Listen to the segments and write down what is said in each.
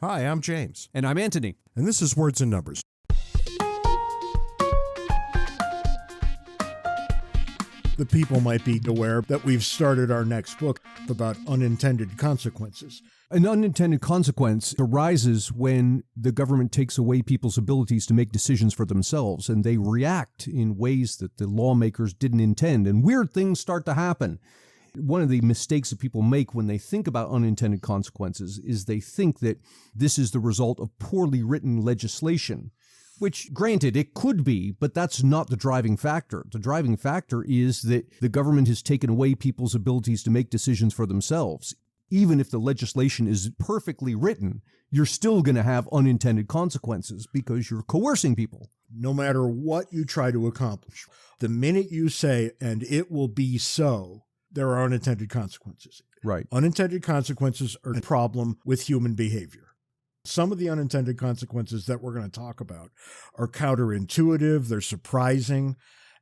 Hi, I'm James. And I'm Anthony. And this is Words and Numbers. The people might be aware that we've started our next book about unintended consequences. An unintended consequence arises when the government takes away people's abilities to make decisions for themselves, and they react in ways that the lawmakers didn't intend, and weird things start to happen. One of the mistakes that people make when they think about unintended consequences is they think that this is the result of poorly written legislation, which, granted, it could be, but that's not the driving factor. The driving factor is that the government has taken away people's abilities to make decisions for themselves. Even if the legislation is perfectly written, you're still going to have unintended consequences because you're coercing people. No matter what you try to accomplish, the minute you say, and it will be so, there are unintended consequences. Right. Unintended consequences are a problem with human behavior. Some of the unintended consequences that we're going to talk about are counterintuitive, they're surprising,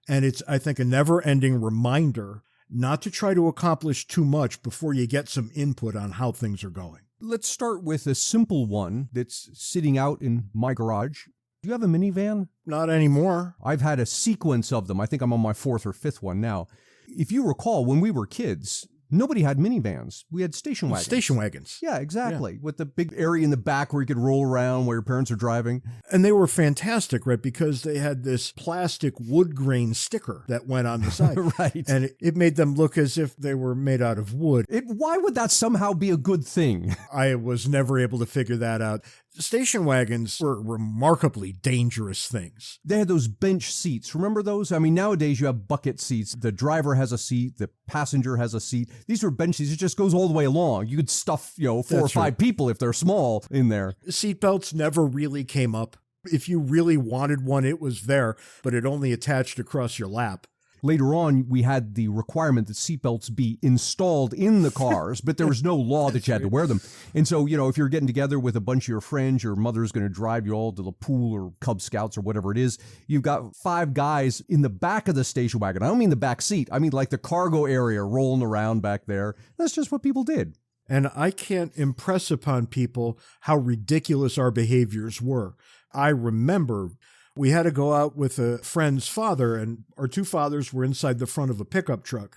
and it's, I think, a never-ending reminder not to try to accomplish too much before you get some input on how things are going. Let's start with a simple one that's sitting out in my garage. Do you have a minivan? Not anymore. I've had a sequence of them. I think I'm on my fourth or fifth one now. If you recall, when we were kids, nobody had minivans. We had station wagons. Station wagons. Yeah, exactly. Yeah. With the big area in the back where you could roll around while your parents are driving. And they were fantastic, right? Because they had this plastic wood grain sticker that went on the side. Right. And it made them look as if they were made out of wood. Why would that somehow be a good thing? I was never able to figure that out. Station wagons were remarkably dangerous things. They had those bench seats. Remember those? I mean, nowadays you have bucket seats. The driver has a seat. The passenger has a seat. These were bench seats. It just goes all the way along. You could stuff, 4 or 5 people if they're small in there. Seatbelts never really came up. If you really wanted one, it was there, but it only attached across your lap. Later on, we had the requirement that seatbelts be installed in the cars, but there was no law that you had to wear them. And so, if you're getting together with a bunch of your friends, your mother's going to drive you all to the pool or Cub Scouts or whatever it is. You've got 5 guys in the back of the station wagon. I don't mean the back seat. I mean like the cargo area rolling around back there. That's just what people did. And I can't impress upon people how ridiculous our behaviors were. I remember we had to go out with a friend's father, and our 2 fathers were inside the front of a pickup truck.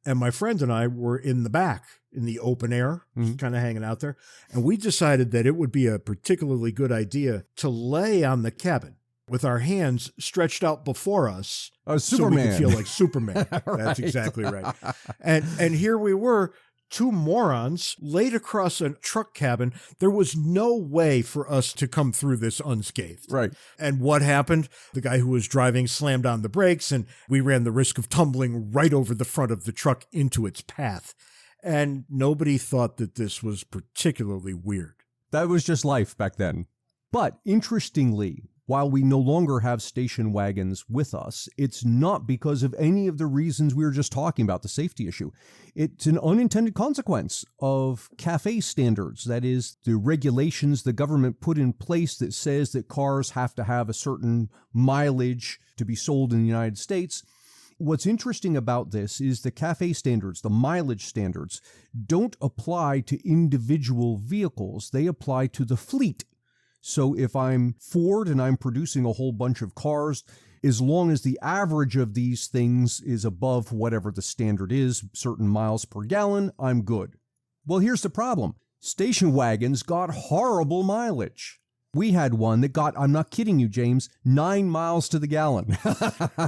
And my friend and I were in the back, in the open air, kind of hanging out there. And we decided that it would be a particularly good idea to lay on the cabin with our hands stretched out before us. Superman. So we could feel like Superman. Right. That's exactly right. And here we were, 2 morons laid across a truck cabin. There was no way for us to come through this unscathed. Right. And what happened? The guy who was driving slammed on the brakes, and we ran the risk of tumbling right over the front of the truck into its path. And nobody thought that this was particularly weird. That was just life back then. But interestingly, while we no longer have station wagons with us, it's not because of any of the reasons we were just talking about, the safety issue. It's an unintended consequence of CAFE standards. That is, the regulations the government put in place that says that cars have to have a certain mileage to be sold in the United States. What's interesting about this is the CAFE standards, the mileage standards, don't apply to individual vehicles. They apply to the fleet. So if I'm Ford and I'm producing a whole bunch of cars, as long as the average of these things is above whatever the standard is, certain miles per gallon, I'm good. Well, here's the problem. Station wagons got horrible mileage. We had one that got, I'm not kidding you, James, 9 miles to the gallon.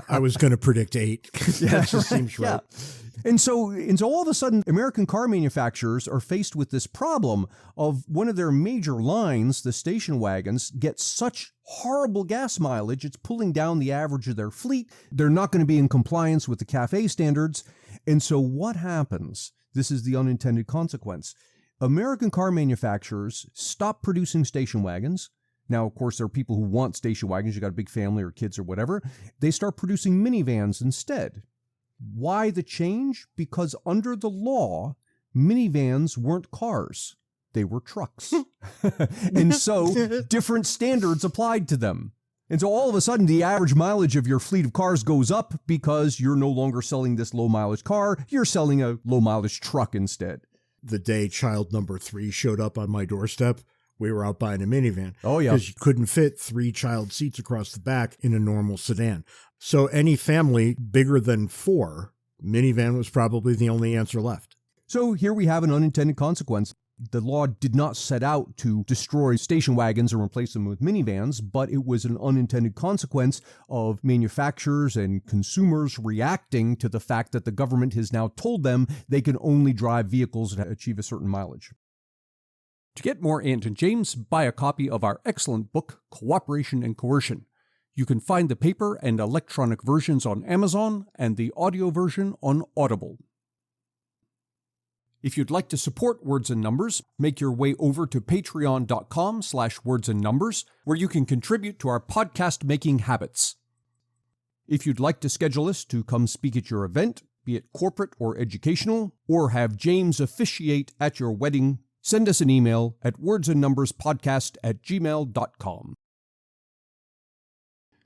I was going to predict 8. That just seems right. Yeah. And so all of a sudden, American car manufacturers are faced with this problem of one of their major lines, the station wagons, get such horrible gas mileage, it's pulling down the average of their fleet. They're not going to be in compliance with the CAFE standards. And so what happens? This is the unintended consequence. American car manufacturers stop producing station wagons. Now, of course, there are people who want station wagons. You got a big family or kids or whatever. They start producing minivans instead. Why the change? Because under the law, minivans weren't cars. They were trucks. And so different standards applied to them. And so all of a sudden, the average mileage of your fleet of cars goes up because you're no longer selling this low mileage car. You're selling a low mileage truck instead. The day child number 3 showed up on my doorstep we were out buying a minivan. Oh, yeah. Because you couldn't fit 3 child seats across the back in a normal sedan. So any family bigger than 4, minivan was probably the only answer left. So here we have an unintended consequence. The law did not set out to destroy station wagons and replace them with minivans, but it was an unintended consequence of manufacturers and consumers reacting to the fact that the government has now told them they can only drive vehicles that achieve a certain mileage. To get more into James, buy a copy of our excellent book, Cooperation and Coercion. You can find the paper and electronic versions on Amazon and the audio version on Audible. If you'd like to support Words and Numbers, make your way over to patreon.com/wordsandnumbers, where you can contribute to our podcast-making habits. If you'd like to schedule us to come speak at your event, be it corporate or educational, or have James officiate at your wedding, send us an email at wordsandnumberspodcast@gmail.com.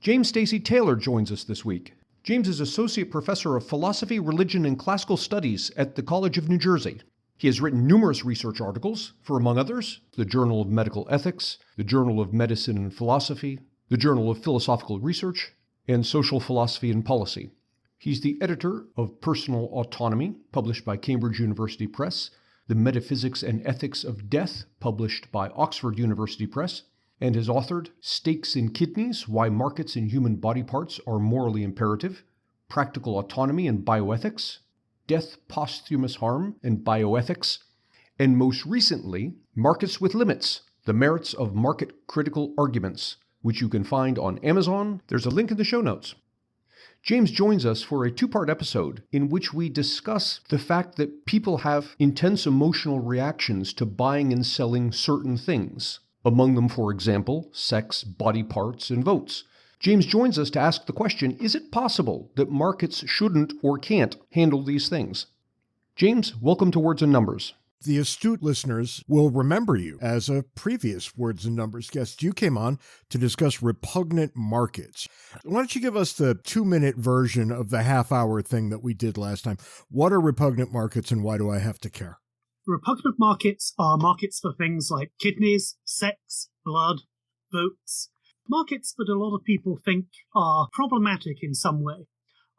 James Stacey Taylor joins us this week. James is Associate Professor of Philosophy, Religion, and Classical Studies at the College of New Jersey. He has written numerous research articles for, among others, the Journal of Medical Ethics, the Journal of Medicine and Philosophy, the Journal of Philosophical Research, and Social Philosophy and Policy. He's the editor of Personal Autonomy, published by Cambridge University Press, The Metaphysics and Ethics of Death, published by Oxford University Press, and has authored Steaks and Kidneys, Why Markets in Human Body Parts Are Morally Imperative, Practical Autonomy and Bioethics, Death, Posthumous Harm, and Bioethics, and most recently, Markets with Limits, The Merits of Market-Critical Arguments, which you can find on Amazon. There's a link in the show notes. James joins us for a 2-part episode in which we discuss the fact that people have intense emotional reactions to buying and selling certain things. Among them, for example, sex, body parts, and votes. James joins us to ask the question, is it possible that markets shouldn't or can't handle these things? James, welcome to Words and Numbers. The astute listeners will remember you as a previous Words and Numbers guest. You came on to discuss repugnant markets. Why don't you give us the 2-minute version of the half-hour thing that we did last time? What are repugnant markets and why do I have to care? Repugnant markets are markets for things like kidneys, sex, blood, votes. Markets that a lot of people think are problematic in some way,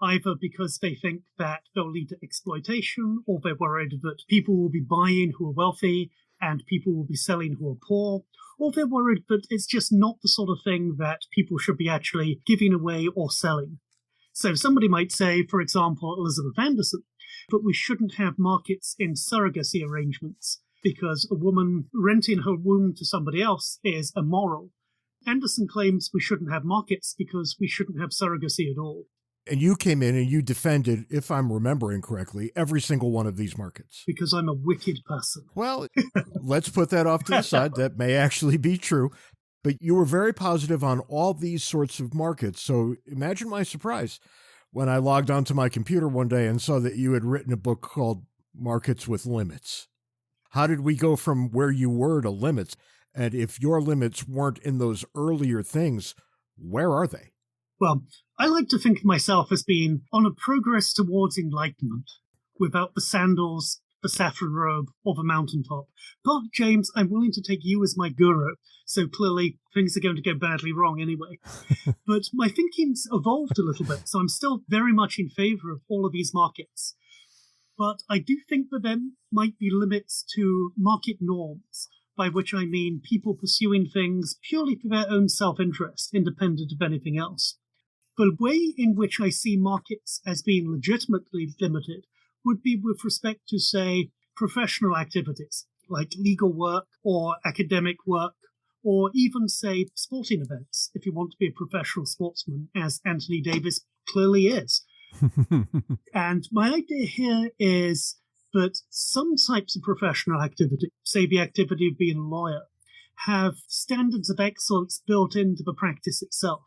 either because they think that they'll lead to exploitation, or they're worried that people will be buying who are wealthy and people will be selling who are poor, or they're worried that it's just not the sort of thing that people should be actually giving away or selling. So somebody might say, for example, Elizabeth Anderson, but we shouldn't have markets in surrogacy arrangements because a woman renting her womb to somebody else is immoral. Anderson claims we shouldn't have markets because we shouldn't have surrogacy at all. And you came in and you defended, if I'm remembering correctly, every single one of these markets. Because I'm a wicked person. Well, let's put that off to the side. That may actually be true. But you were very positive on all these sorts of markets. So imagine my surprise when I logged onto my computer one day and saw that you had written a book called Markets with Limits. How did we go from where you were to limits? And if your limits weren't in those earlier things, where are they? Well, I like to think of myself as being on a progress towards enlightenment, without the sandals, the saffron robe, or the mountaintop. But, James, I'm willing to take you as my guru, so clearly things are going to go badly wrong anyway. But my thinking's evolved a little bit, so I'm still very much in favor of all of these markets. But I do think that there might be limits to market norms, by which I mean people pursuing things purely for their own self-interest, independent of anything else. The way in which I see markets as being legitimately limited would be with respect to, say, professional activities, like legal work or academic work, or even, say, sporting events, if you want to be a professional sportsman, as Anthony Davis clearly is. And my idea here is that some types of professional activity, say the activity of being a lawyer, have standards of excellence built into the practice itself.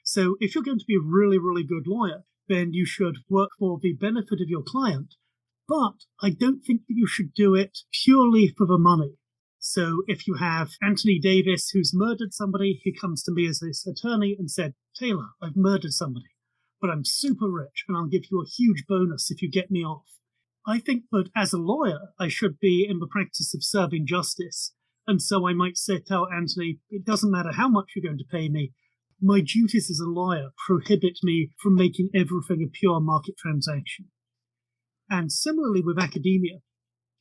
So if you're going to be a really, really good lawyer, then you should work for the benefit of your client. But I don't think that you should do it purely for the money. So if you have Anthony Davis, who's murdered somebody, he comes to me as his attorney and said, Taylor, I've murdered somebody, but I'm super rich and I'll give you a huge bonus if you get me off. I think that as a lawyer, I should be in the practice of serving justice, And so I might say, tell Anthony, it doesn't matter how much you're going to pay me. My duties as a lawyer prohibit me from making everything a pure market transaction. And similarly with academia,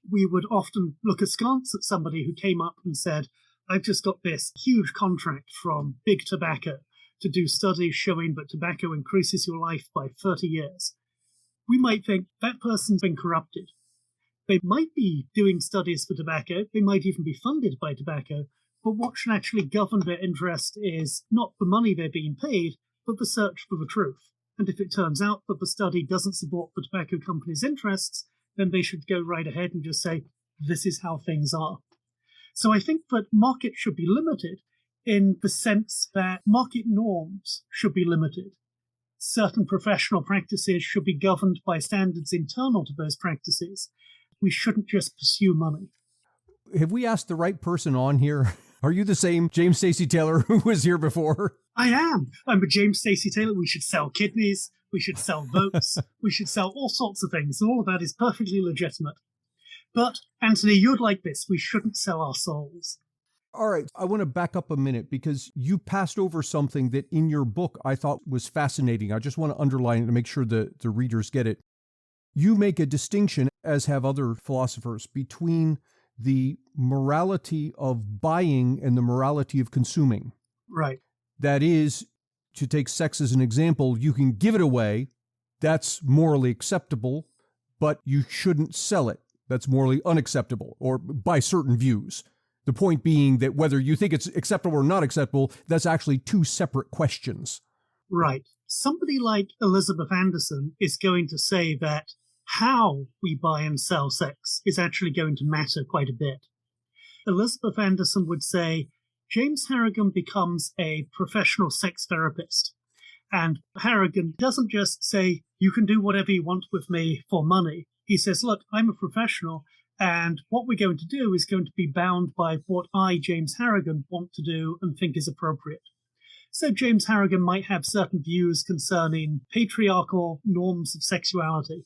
we would often look askance at somebody who came up and said, I've just got this huge contract from Big Tobacco to do studies showing that tobacco increases your life by 30 years. We might think that person's been corrupted. They might be doing studies for tobacco, they might even be funded by tobacco, but what should actually govern their interest is not the money they're being paid, but the search for the truth. And if it turns out that the study doesn't support the tobacco company's interests, then they should go right ahead and just say, this is how things are. So I think that markets should be limited in the sense that market norms should be limited. Certain professional practices should be governed by standards internal to those practices. We shouldn't just pursue money. Have we asked the right person on here? Are you the same James Stacey Taylor who was here before? I am. I'm a James Stacey Taylor. We should sell kidneys. We should sell votes. We should sell all sorts of things. And all of that is perfectly legitimate. But, Anthony, you'd like this. We shouldn't sell our souls. All right. I want to back up a minute because you passed over something that in your book I thought was fascinating. I just want to underline it to make sure the readers get it. You make a distinction, as have other philosophers, between the morality of buying and the morality of consuming. Right. That is, to take sex as an example, you can give it away. That's morally acceptable, but you shouldn't sell it. That's morally unacceptable, or by certain views. The point being that whether you think it's acceptable or not acceptable, that's actually two separate questions. Right. Somebody like Elizabeth Anderson is going to say that how we buy and sell sex is actually going to matter quite a bit. Elizabeth Anderson would say, James Harrigan becomes a professional sex therapist. And Harrigan doesn't just say, you can do whatever you want with me for money. He says, look, I'm a professional, and what we're going to do is going to be bound by what I, James Harrigan, want to do and think is appropriate. So James Harrigan might have certain views concerning patriarchal norms of sexuality.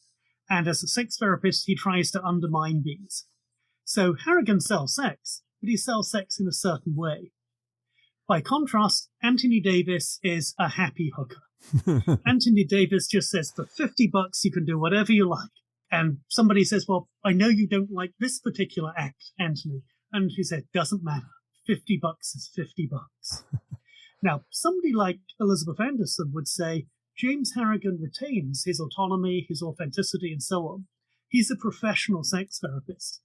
And as a sex therapist, he tries to undermine these. So Harrigan sells sex, but he sells sex in a certain way. By contrast, Anthony Davis is a happy hooker. Anthony Davis just says, for $50, you can do whatever you like. And somebody says, well, I know you don't like this particular act, Anthony. And he said, doesn't matter. $50 is $50. Now, somebody like Elizabeth Anderson would say, James Harrigan retains his autonomy, his authenticity, and so on. He's a professional sex therapist.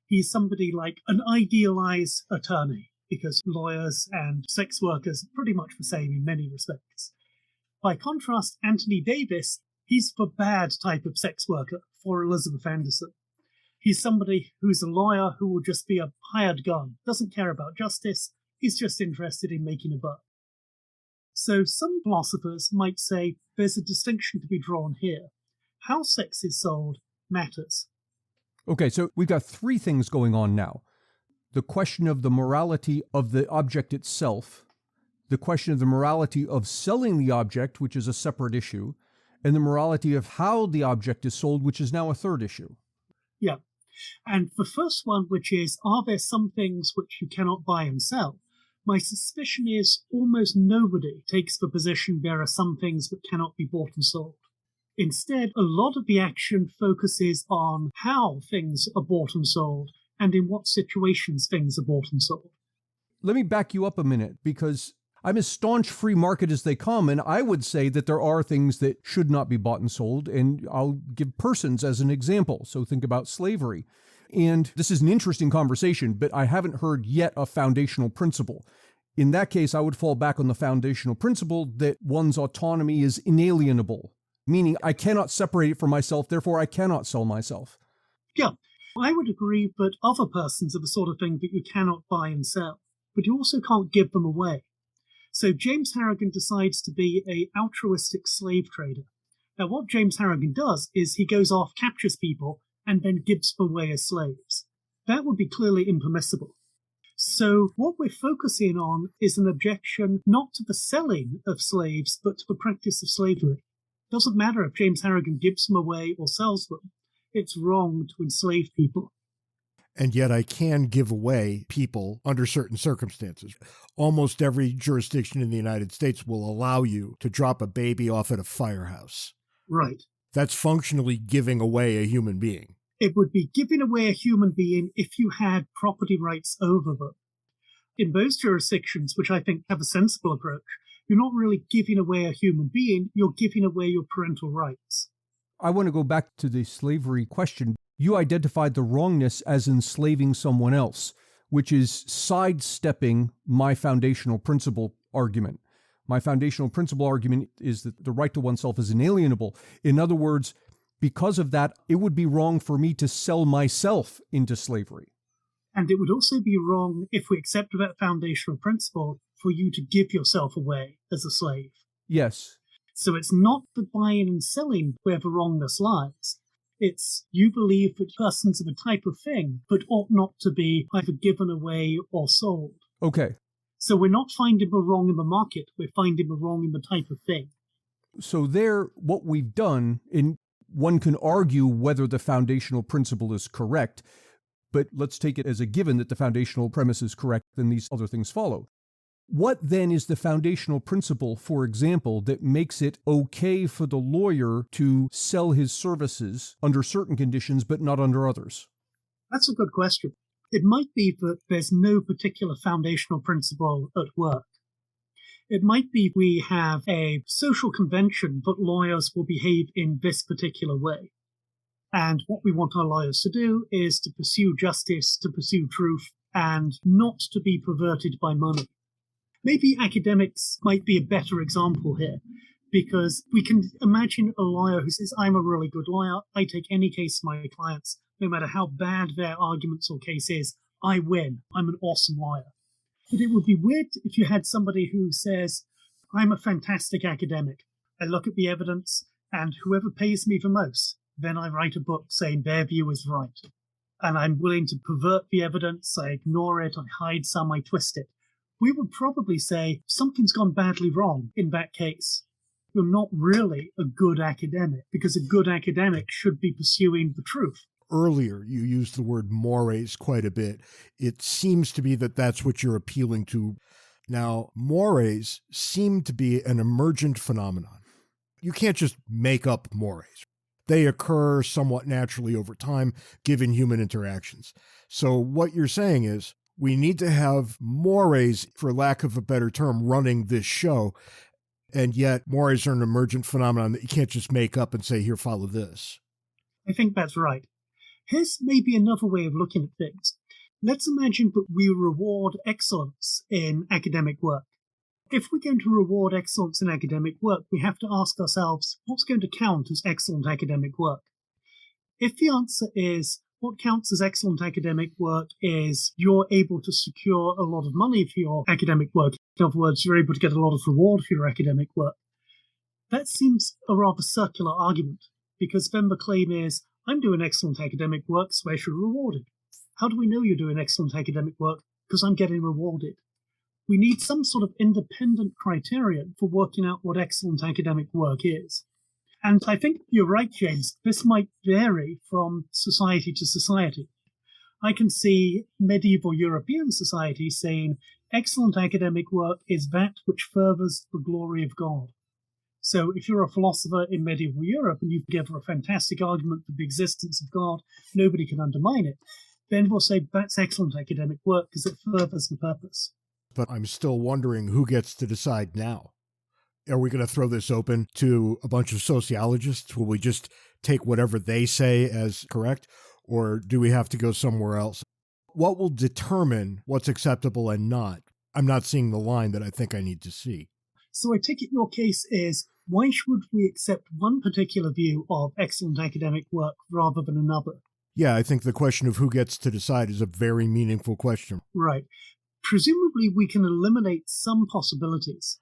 He's somebody like an idealized attorney, because lawyers and sex workers are pretty much the same in many respects. By contrast, Anthony Davis, he's the bad type of sex worker for Elizabeth Anderson. He's somebody who's a lawyer who will just be a hired gun, doesn't care about justice, he's just interested in making a buck. So some philosophers might say there's a distinction to be drawn here. How sex is sold matters. Okay, so we've got three things going on now. The question of the morality of the object itself, the question of the morality of selling the object, which is a separate issue, and the morality of how the object is sold, which is now a third issue. Yeah. And the first one, which is, are there some things which you cannot buy and sell? My suspicion is almost nobody takes the position there are some things that cannot be bought and sold. Instead, a lot of the action focuses on how things are bought and sold and in what situations things are bought and sold. Let me back you up a minute, because I'm as staunch free market as they come, and I would say that there are things that should not be bought and sold, and I'll give persons as an example. So think about slavery. And this is an interesting conversation, but I haven't heard yet a foundational principle. In that case, I would fall back on the foundational principle that one's autonomy is inalienable, meaning I cannot separate it from myself, therefore I cannot sell myself. Yeah, I would agree that other persons are the sort of thing that you cannot buy and sell, but you also can't give them away. So James Harrigan decides to be an altruistic slave trader. Now, what James Harrigan does is he goes off, captures people, and then gives them away as slaves. That would be clearly impermissible. So what we're focusing on is an objection not to the selling of slaves, but to the practice of slavery. It doesn't matter if James Harrigan gives them away or sells them. It's wrong to enslave people. and yet I can give away people under certain circumstances. Almost every jurisdiction in the United States will allow you to drop a baby off at a firehouse. Right. That's functionally giving away a human being. It would be giving away a human being if you had property rights over them. In most jurisdictions, which I think have a sensible approach, you're not really giving away a human being, you're giving away your parental rights. I want to go back to the slavery question. You identified the wrongness as enslaving someone else, which is sidestepping my foundational principle argument. My foundational principle argument is that the right to oneself is inalienable. In other words, because of that, it would be wrong for me to sell myself into slavery. And it would also be wrong, if we accept that foundational principle, for you to give yourself away as a slave. Yes. So it's not the buying and selling where the wrongness lies. It's you believe that persons of a type of thing, but ought not to be either given away or sold. Okay. So we're not finding the wrong in the market, we're finding the wrong in the type of thing. So there, what we've done, and one can argue whether the foundational principle is correct, but let's take it as a given that the foundational premise is correct, then these other things follow. What then is the foundational principle, for example, that makes it okay for the lawyer to sell his services under certain conditions, but not under others? That's a good question. It might be that there's no particular foundational principle at work. It might be we have a social convention that lawyers will behave in this particular way. And what we want our lawyers to do is to pursue justice, to pursue truth, and not to be perverted by money. Maybe academics might be a better example here, because we can imagine a lawyer who says, I'm a really good lawyer, I take any case of my clients, no matter how bad their arguments or case is, I win, I'm an awesome lawyer. But it would be weird if you had somebody who says, I'm a fantastic academic, I look at the evidence, and whoever pays me the most, then I write a book saying their view is right. And I'm willing to pervert the evidence, I ignore it, I hide some, I twist it. We would probably say something's gone badly wrong in that case. You're not really a good academic, because a good academic should be pursuing the truth. Earlier, you used the word mores quite a bit. It seems to be that that's what you're appealing to. Now, mores seem to be an emergent phenomenon. You can't just make up mores. They occur somewhat naturally over time, given human interactions. So what you're saying is, we need to have mores, for lack of a better term, running this show. And yet mores are an emergent phenomenon that you can't just make up and say, here, follow this. I think that's right. Here's maybe another way of looking at things. Let's imagine that we reward excellence in academic work. If we're going to reward excellence in academic work, we have to ask ourselves, what's going to count as excellent academic work? If the answer is, what counts as excellent academic work is you're able to secure a lot of money for your academic work. In other words, you're able to get a lot of reward for your academic work. That seems a rather circular argument, because then the claim is, I'm doing excellent academic work, so I should be rewarded. How do we know you're doing excellent academic work? Because I'm getting rewarded. We need some sort of independent criterion for working out what excellent academic work is. And I think you're right, James. This might vary from society to society. I can see medieval European society saying excellent academic work is that which furthers the glory of God. So if you're a philosopher in medieval Europe and you give a fantastic argument for the existence of God, nobody can undermine it, then we'll say that's excellent academic work because it furthers the purpose. But I'm still wondering who gets to decide now. Are we going to throw this open to a bunch of sociologists? Will we just take whatever they say as correct? Or do we have to go somewhere else? What will determine what's acceptable and not? I'm not seeing the line that I think I need to see. So I take it your case is, why should we accept one particular view of excellent academic work rather than another? Yeah, I think the question of who gets to decide is a very meaningful question. Right. Presumably we can eliminate some possibilities.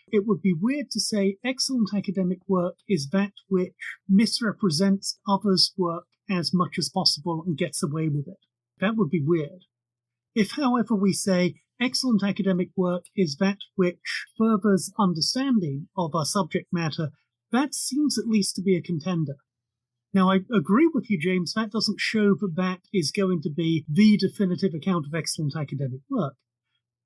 It would be weird to say excellent academic work is that which misrepresents others' work as much as possible and gets away with it. That would be weird. If, however, we say excellent academic work is that which furthers understanding of our subject matter, that seems at least to be a contender. Now, I agree with you, James. That doesn't show that is going to be the definitive account of excellent academic work.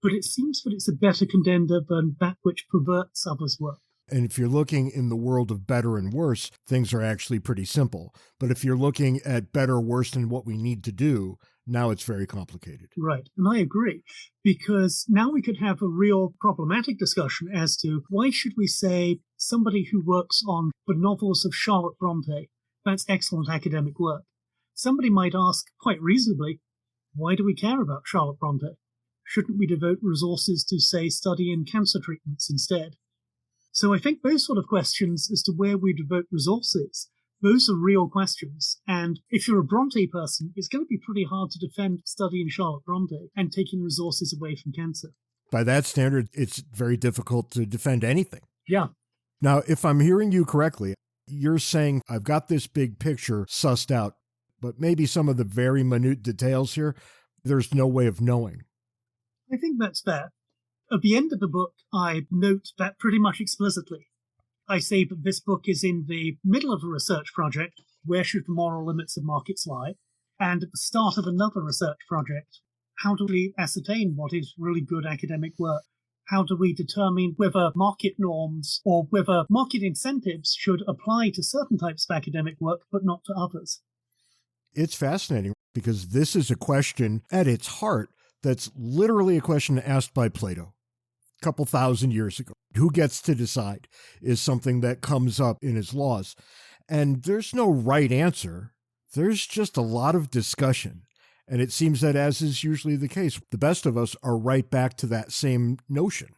But it seems that it's a better contender than that which perverts others' work. And if you're looking in the world of better and worse, things are actually pretty simple. But if you're looking at better, worse, and what we need to do, now it's very complicated. Right, and I agree, because now we could have a real problematic discussion as to why should we say somebody who works on the novels of Charlotte Bronte, that's excellent academic work. Somebody might ask, quite reasonably, why do we care about Charlotte Bronte? Shouldn't we devote resources to, say, studying cancer treatments instead? So I think those sort of questions as to where we devote resources, those are real questions. And if you're a Bronte person, it's going to be pretty hard to defend studying Charlotte Bronte and taking resources away from cancer. By that standard, it's very difficult to defend anything. Yeah. Now, if I'm hearing you correctly, you're saying I've got this big picture sussed out, but maybe some of the very minute details here, there's no way of knowing. I think that's fair. At the end of the book, I note that pretty much explicitly. I say that this book is in the middle of a research project, where should the moral limits of markets lie, and at the start of another research project, how do we ascertain what is really good academic work? How do we determine whether market norms or whether market incentives should apply to certain types of academic work but not to others? It's fascinating because this is a question at its heart that's literally a question asked by Plato a couple thousand years ago. Who gets to decide is something that comes up in his laws. And there's no right answer. There's just a lot of discussion. And it seems that, as is usually the case, the best of us are right back to that same notion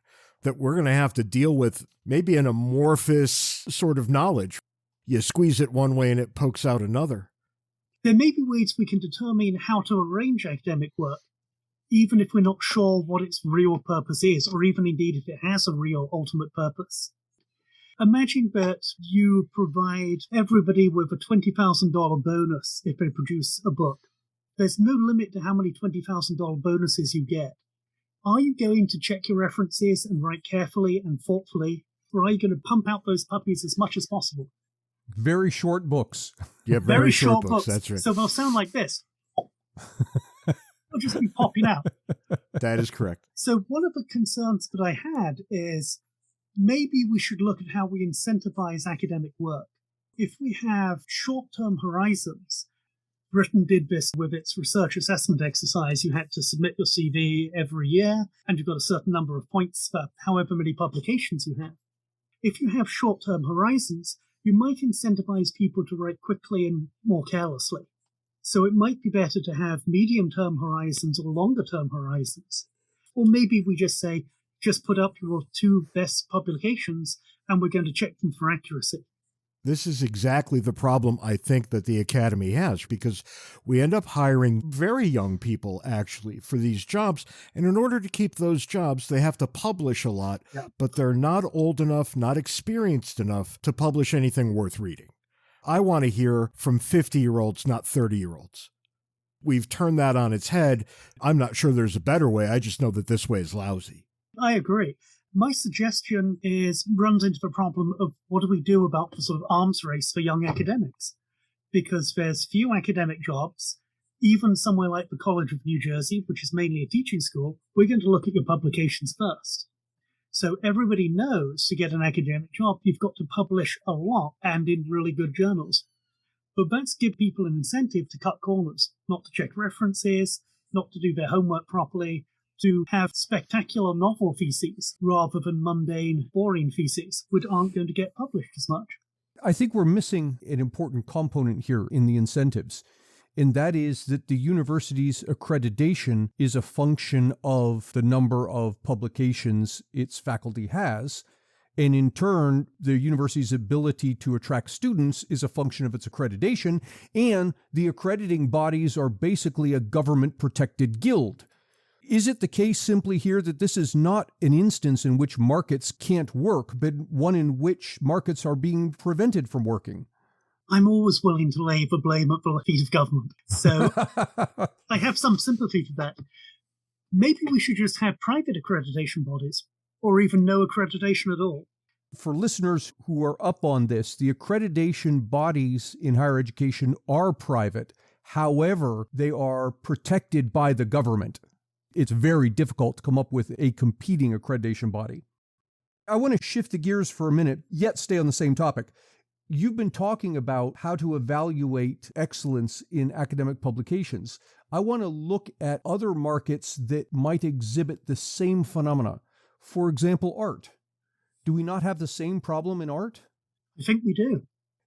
that we're going to have to deal with maybe an amorphous sort of knowledge. You squeeze it one way and it pokes out another. There may be ways we can determine how to arrange academic work, even if we're not sure what its real purpose is, or even indeed if it has a real ultimate purpose. Imagine that you provide everybody with a $20,000 bonus if they produce a book. There's no limit to how many $20,000 bonuses you get. Are you going to check your references and write carefully and thoughtfully, or are you going to pump out those puppies as much as possible? Very short books. Yeah, very short books. That's right. So they'll sound like this. They'll just be popping out. That is correct. So one of the concerns that I had is maybe we should look at how we incentivize academic work. If we have short-term horizons, Britain did this with its research assessment exercise. You had to submit your CV every year, and you've got a certain number of points for however many publications you have. If you have short-term horizons, you might incentivize people to write quickly and more carelessly. So it might be better to have medium-term horizons or longer-term horizons. Or maybe we just say, just put up your 2 best publications, and we're going to check them for accuracy. This is exactly the problem I think that the Academy has, because we end up hiring very young people, actually, for these jobs. And in order to keep those jobs, they have to publish a lot, but they're not old enough, not experienced enough to publish anything worth reading. I want to hear from 50-year-olds, not 30-year-olds. We've turned that on its head. I'm not sure there's a better way. I just know that this way is lousy. I agree. My suggestion runs into the problem of what do we do about the sort of arms race for young academics? Because there's few academic jobs. Even somewhere like the College of New Jersey, which is mainly a teaching school, we're going to look at your publications first. So everybody knows to get an academic job, you've got to publish a lot and in really good journals. But that's give people an incentive to cut corners, not to check references, not to do their homework properly, to have spectacular novel theses rather than mundane, boring theses, which aren't going to get published as much. I think we're missing an important component here in the incentives, and that is that the university's accreditation is a function of the number of publications its faculty has, and in turn, the university's ability to attract students is a function of its accreditation, and the accrediting bodies are basically a government-protected guild. Is it the case simply here that this is not an instance in which markets can't work, but one in which markets are being prevented from working? I'm always willing to lay the blame at the feet of government, so I have some sympathy for that. Maybe we should just have private accreditation bodies, or even no accreditation at all. For listeners who are up on this, the accreditation bodies in higher education are private. However, they are protected by the government. It's very difficult to come up with a competing accreditation body. I want to shift the gears for a minute, yet stay on the same topic. You've been talking about how to evaluate excellence in academic publications. I want to look at other markets that might exhibit the same phenomena. For example, art. Do we not have the same problem in art? I think we do.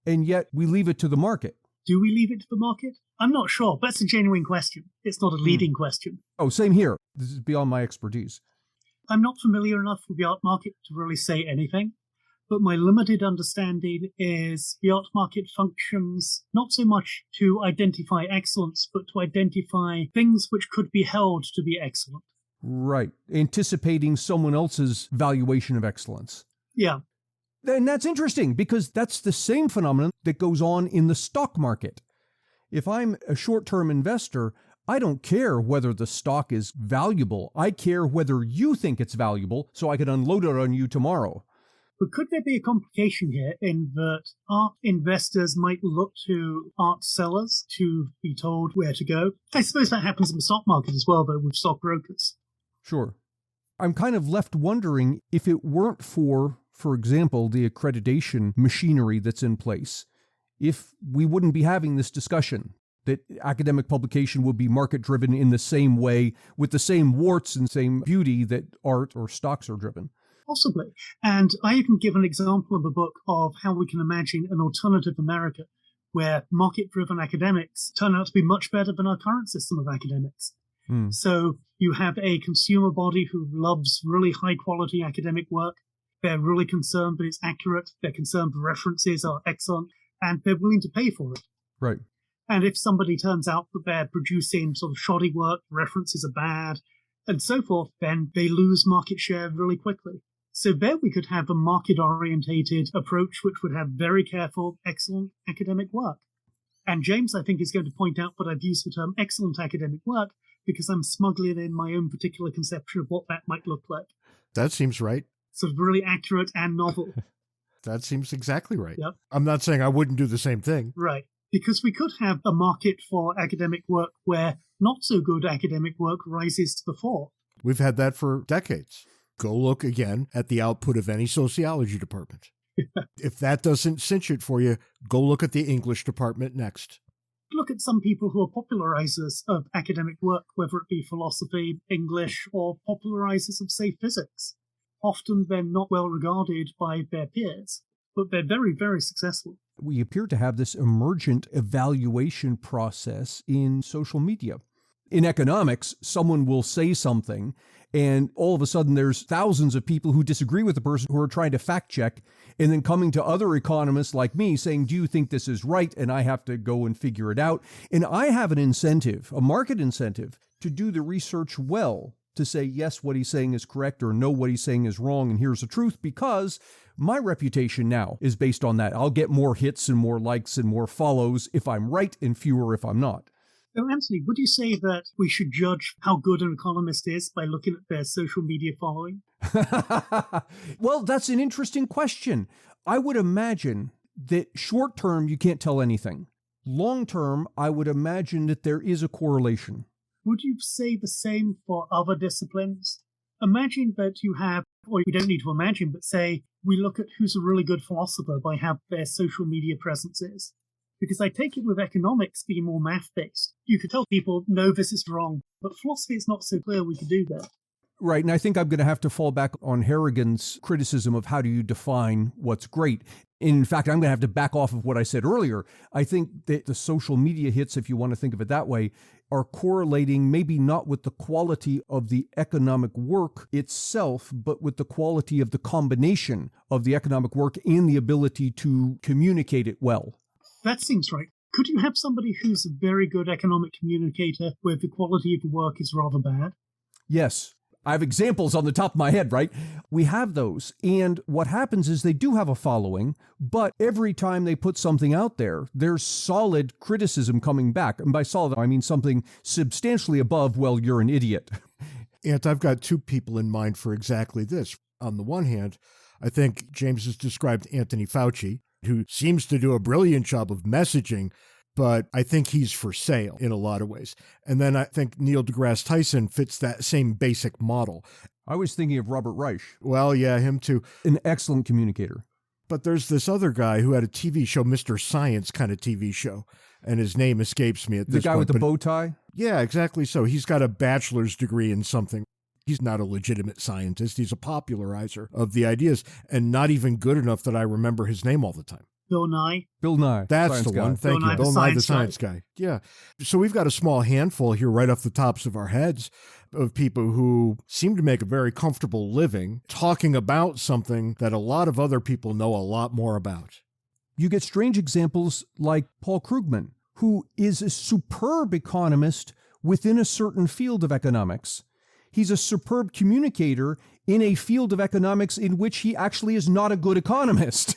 And yet we leave it to the market. Do we leave it to the market? I'm not sure, but it's a genuine question. It's not a leading question. Oh, same here. This is beyond my expertise. I'm not familiar enough with the art market to really say anything, but my limited understanding is the art market functions not so much to identify excellence, but to identify things which could be held to be excellent. Right. Anticipating someone else's valuation of excellence. Yeah. And that's interesting because that's the same phenomenon that goes on in the stock market. If I'm a short-term investor, I don't care whether the stock is valuable. I care whether you think it's valuable so I can unload it on you tomorrow. But could there be a complication here in that art investors might look to art sellers to be told where to go? I suppose that happens in the stock market as well, though, with stockbrokers. Sure. I'm kind of left wondering if it weren't for example, the accreditation machinery that's in place, if we wouldn't be having this discussion, that academic publication would be market-driven in the same way, with the same warts and same beauty that art or stocks are driven. Possibly. And I even give an example in the book of how we can imagine an alternative America where market-driven academics turn out to be much better than our current system of academics. So you have a consumer body who loves really high-quality academic work. They're really concerned that it's accurate. They're concerned the references are excellent, and they're willing to pay for it. Right. And if somebody turns out that they're producing sort of shoddy work, references are bad, and so forth, then they lose market share really quickly. So there we could have a market-orientated approach which would have very careful, excellent academic work. And James, I think, is going to point out that I've used the term excellent academic work because I'm smuggling in my own particular conception of what that might look like. That seems right. Sort of really accurate and novel. That seems exactly right. Yep. I'm not saying I wouldn't do the same thing. Right. Because we could have a market for academic work where not so good academic work rises to the fore. We've had that for decades. Go look again at the output of any sociology department. If that doesn't cinch it for you, go look at the English department next. Look at some people who are popularizers of academic work, whether it be philosophy, English, or popularizers of, say, physics. Often they're not well regarded by their peers, but they're very, very successful. We appear to have this emergent evaluation process in social media. In economics, someone will say something, and all of a sudden there's thousands of people who disagree with the person who are trying to fact check, and then coming to other economists like me saying, do you think this is right? And I have to go and figure it out. And I have an incentive, a market incentive, to do the research well, to say, yes, what he's saying is correct, or no, what he's saying is wrong, and here's the truth, because my reputation now is based on that. I'll get more hits and more likes and more follows if I'm right and fewer if I'm not. So, Anthony, would you say that we should judge how good an economist is by looking at their social media following? Well, that's an interesting question. I would imagine that short term, you can't tell anything. Long term, I would imagine that there is a correlation. Would you say the same for other disciplines? Imagine that you have, or we don't need to imagine, but say we look at who's a really good philosopher by how their social media presence is. Because I take it with economics being more math-based. You could tell people, no, this is wrong. But philosophy, it's not so clear we could do that. Right, and I think I'm going to have to fall back on Harrigan's criticism of how do you define what's great. In fact, I'm going to have to back off of what I said earlier. I think that the social media hits, if you want to think of it that way, are correlating maybe not with the quality of the economic work itself, but with the quality of the combination of the economic work and the ability to communicate it well. That seems right. Could you have somebody who's a very good economic communicator where the quality of the work is rather bad? Yes. I have examples on the top of my head, right? We have those. And what happens is they do have a following, but every time they put something out there, there's solid criticism coming back. And by solid, I mean something substantially above, well, you're an idiot. And I've got two people in mind for exactly this. On the one hand, I think James has described Anthony Fauci, who seems to do a brilliant job of messaging, but I think he's for sale in a lot of ways. And then I think Neil deGrasse Tyson fits that same basic model. I was thinking of Robert Reich. Well, yeah, him too. An excellent communicator. But there's this other guy who had a TV show, Mr. Science kind of TV show, and his name escapes me at this point. The guy with the bow tie? Yeah, exactly so. He's got a bachelor's degree in something. He's not a legitimate scientist. He's a popularizer of the ideas, and not even good enough that I remember his name all the time. Bill Nye. Bill Nye. That's the one. Thank you. Bill Nye, the science guy. Yeah. So we've got a small handful here right off the tops of our heads of people who seem to make a very comfortable living talking about something that a lot of other people know a lot more about. You get strange examples like Paul Krugman, who is a superb economist within a certain field of economics. He's a superb communicator in a field of economics in which he actually is not a good economist.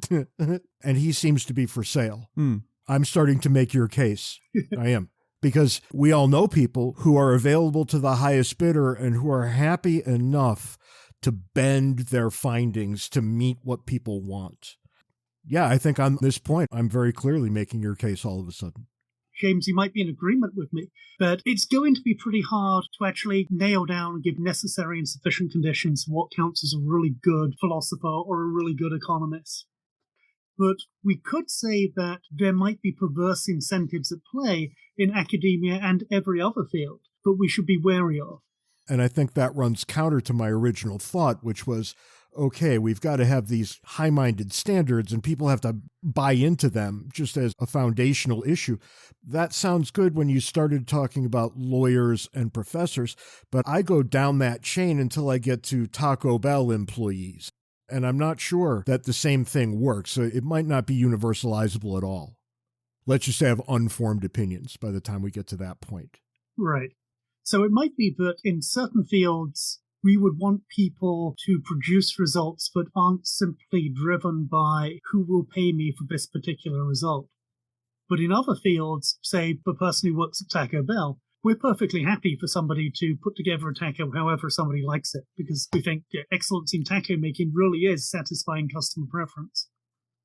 And he seems to be for sale. I'm starting to make your case. I am. Because we all know people who are available to the highest bidder and who are happy enough to bend their findings to meet what people want. Yeah, I think on this point, I'm very clearly making your case all of a sudden. James, you might be in agreement with me, but it's going to be pretty hard to actually nail down and give necessary and sufficient conditions for what counts as a really good philosopher or a really good economist. But we could say that there might be perverse incentives at play in academia and every other field, but we should be wary of. And I think that runs counter to my original thought, which was, okay, we've got to have these high-minded standards and people have to buy into them just as a foundational issue. That sounds good when you started talking about lawyers and professors, but I go down that chain until I get to Taco Bell employees. And I'm not sure that the same thing works. So it might not be universalizable at all. Let's just say I have unformed opinions by the time we get to that point. Right. So it might be that in certain fields, we would want people to produce results that aren't simply driven by who will pay me for this particular result. But in other fields, say the person who works at Taco Bell, we're perfectly happy for somebody to put together a taco however somebody likes it, because we think excellence in taco making really is satisfying customer preference.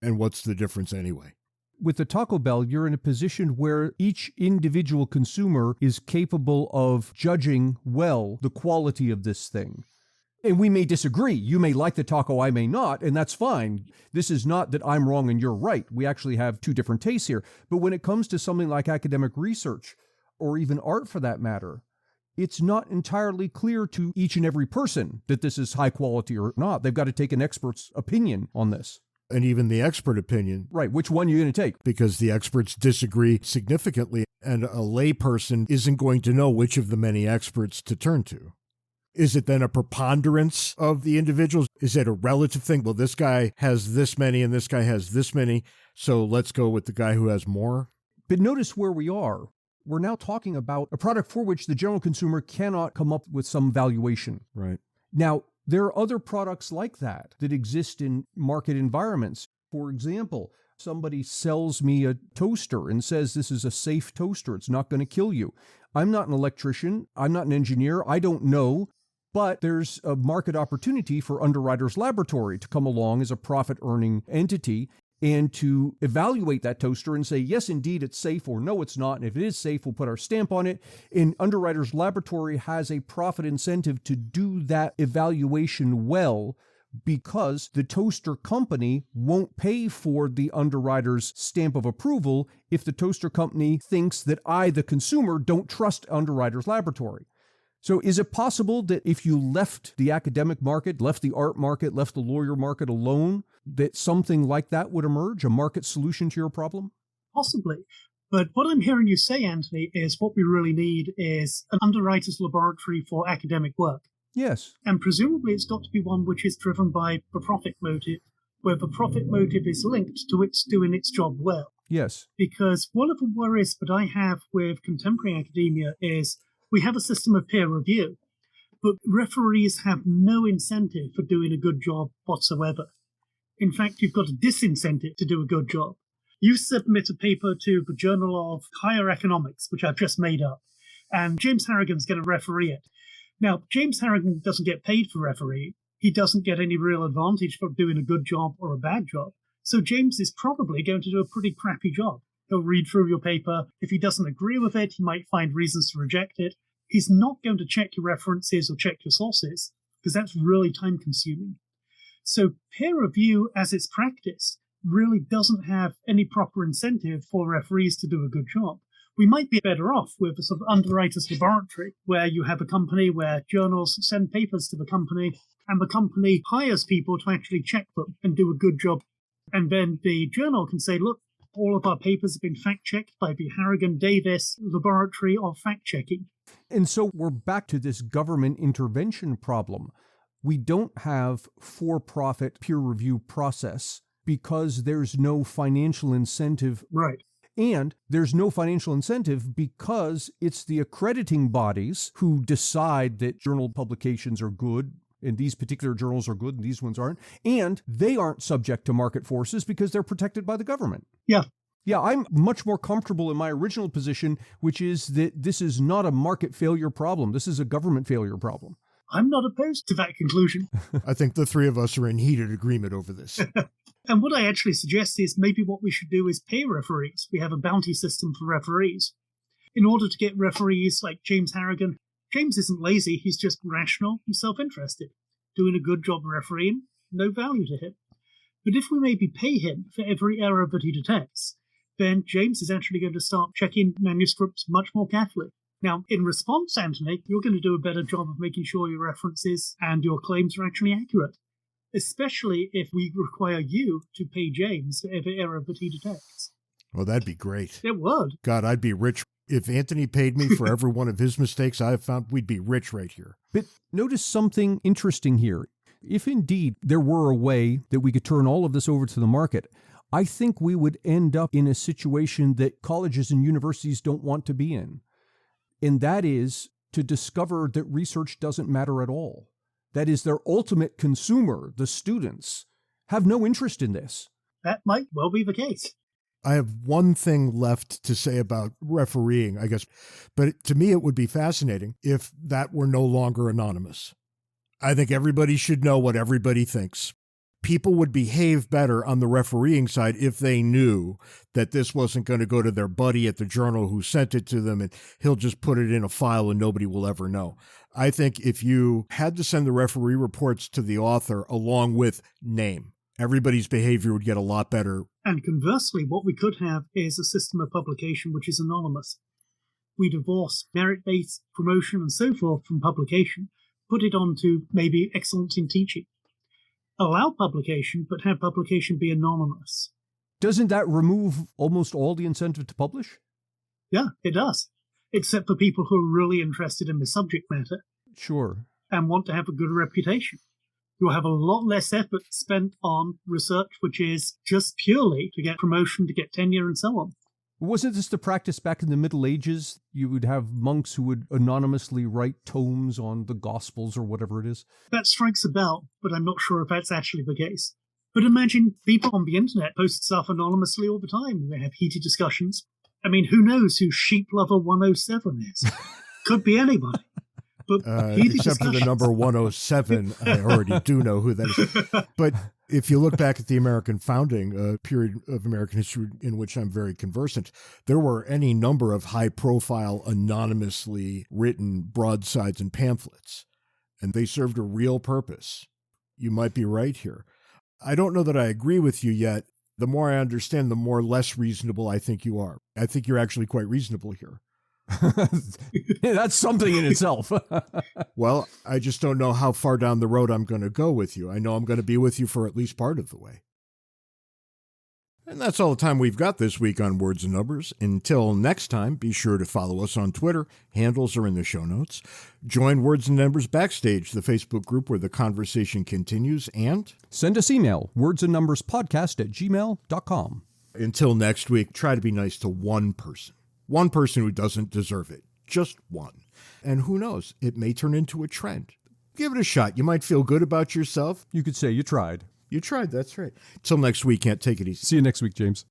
And what's the difference anyway? With the Taco Bell, you're in a position where each individual consumer is capable of judging well the quality of this thing. And we may disagree. You may like the taco, I may not, and that's fine. This is not that I'm wrong and you're right. We actually have two different tastes here. But when it comes to something like academic research, or even art for that matter, it's not entirely clear to each and every person that this is high quality or not. They've got to take an expert's opinion on this. And even the expert opinion. Right. Which one are you going to take? Because the experts disagree significantly, and a layperson isn't going to know which of the many experts to turn to. Is it then a preponderance of the individuals? Is it a relative thing? Well, this guy has this many and this guy has this many, so let's go with the guy who has more. But notice where we are. We're now talking about a product for which the general consumer cannot come up with some valuation. Right. Now, there are other products like that exist in market environments. For example, somebody sells me a toaster and says this is a safe toaster. It's not going to kill you. I'm not an electrician. I'm not an engineer. I don't know. But there's a market opportunity for Underwriters Laboratory to come along as a profit-earning entity and to evaluate that toaster and say, yes, indeed, it's safe, or no, it's not. And if it is safe, we'll put our stamp on it. And Underwriters Laboratory has a profit incentive to do that evaluation well, because the toaster company won't pay for the underwriter's stamp of approval if the toaster company thinks that I, the consumer, don't trust Underwriters Laboratory. So is it possible that if you left the academic market, left the art market, left the lawyer market alone, that something like that would emerge, a market solution to your problem? Possibly. But what I'm hearing you say, Anthony, is what we really need is an underwriter's laboratory for academic work. Yes. And presumably it's got to be one which is driven by the profit motive, where the profit motive is linked to its doing its job well. Yes. Because one of the worries that I have with contemporary academia is we have a system of peer review, but referees have no incentive for doing a good job whatsoever. In fact, you've got a disincentive to do a good job. You submit a paper to the Journal of Higher Economics, which I've just made up, and James Harrigan's going to referee it. Now, James Harrigan doesn't get paid for refereeing. He doesn't get any real advantage for doing a good job or a bad job. So James is probably going to do a pretty crappy job. He'll read through your paper. If he doesn't agree with it, he might find reasons to reject it. He's not going to check your references or check your sources, because that's really time-consuming. So peer review, as it's practiced, really doesn't have any proper incentive for referees to do a good job. We might be better off with a sort of underwriter's laboratory, where you have a company where journals send papers to the company, and the company hires people to actually check them and do a good job. And then the journal can say, look, all of our papers have been fact-checked by the Harrigan-Davis Laboratory of Fact-Checking. And so we're back to this government intervention problem. We don't have for-profit peer review process because there's no financial incentive. Right. And there's no financial incentive because it's the accrediting bodies who decide that journal publications are good, and these particular journals are good and these ones aren't. And they aren't subject to market forces because they're protected by the government. Yeah. Yeah, I'm much more comfortable in my original position, which is that this is not a market failure problem. This is a government failure problem. I'm not opposed to that conclusion. I think the three of us are in heated agreement over this. And what I actually suggest is maybe what we should do is pay referees. We have a bounty system for referees. In order to get referees like James Harrigan, James isn't lazy, he's just rational and self-interested. Doing a good job refereeing, no value to him. But if we maybe pay him for every error that he detects, then James is actually going to start checking manuscripts much more carefully. Now, in response, Anthony, you're going to do a better job of making sure your references and your claims are actually accurate, especially if we require you to pay James for every error that he detects. Well, that'd be great. It would. God, I'd be rich. If Anthony paid me for every one of his mistakes I've found, we'd be rich right here. But notice something interesting here. If indeed there were a way that we could turn all of this over to the market, I think we would end up in a situation that colleges and universities don't want to be in. And that is to discover that research doesn't matter at all. That is, their ultimate consumer, the students, have no interest in this. That might well be the case. I have one thing left to say about refereeing, I guess, but to me it would be fascinating if that were no longer anonymous. I think everybody should know what everybody thinks. People would behave better on the refereeing side if they knew that this wasn't going to go to their buddy at the journal who sent it to them and he'll just put it in a file and nobody will ever know. I think if you had to send the referee reports to the author along with name, everybody's behavior would get a lot better. And conversely, what we could have is a system of publication which is anonymous. We divorce merit-based promotion and so forth from publication, put it onto maybe excellence in teaching. Allow publication, but have publication be anonymous. Doesn't that remove almost all the incentive to publish? Yeah, it does. Except for people who are really interested in the subject matter. Sure. And want to have a good reputation. You'll have a lot less effort spent on research, which is just purely to get promotion, to get tenure, and so on. Wasn't this the practice back in the Middle Ages? You would have monks who would anonymously write tomes on the Gospels or whatever it is. That strikes a bell, but I'm not sure if that's actually the case. But imagine people on the internet post stuff anonymously all the time. They have heated discussions. I mean, who knows who Sheep Lover 107 is? Could be anybody. But except for the number 107, I already do know who that is. But if you look back at the American founding, a period of American history in which I'm very conversant, there were any number of high-profile, anonymously written broadsides and pamphlets, and they served a real purpose. You might be right here. I don't know that I agree with you yet. The more I understand, the more less reasonable I think you are. I think you're actually quite reasonable here. That's something in itself. Well, I just don't know how far down the road I'm going to go with you. I know I'm going to be with you for at least part of the way. And that's all the time we've got this week on Words and Numbers. Until next time, be sure to follow us on Twitter. Handles are in the show notes. Join Words and Numbers Backstage, the Facebook group where the conversation continues, and send us email, wordsandnumberspodcast@gmail.com. Until next week, try to be nice to one person. One person who doesn't deserve it. Just one. And who knows, it may turn into a trend. Give it a shot. You might feel good about yourself. You could say you tried. You tried, that's right. Till next week, can't take it easy. See you next week, James.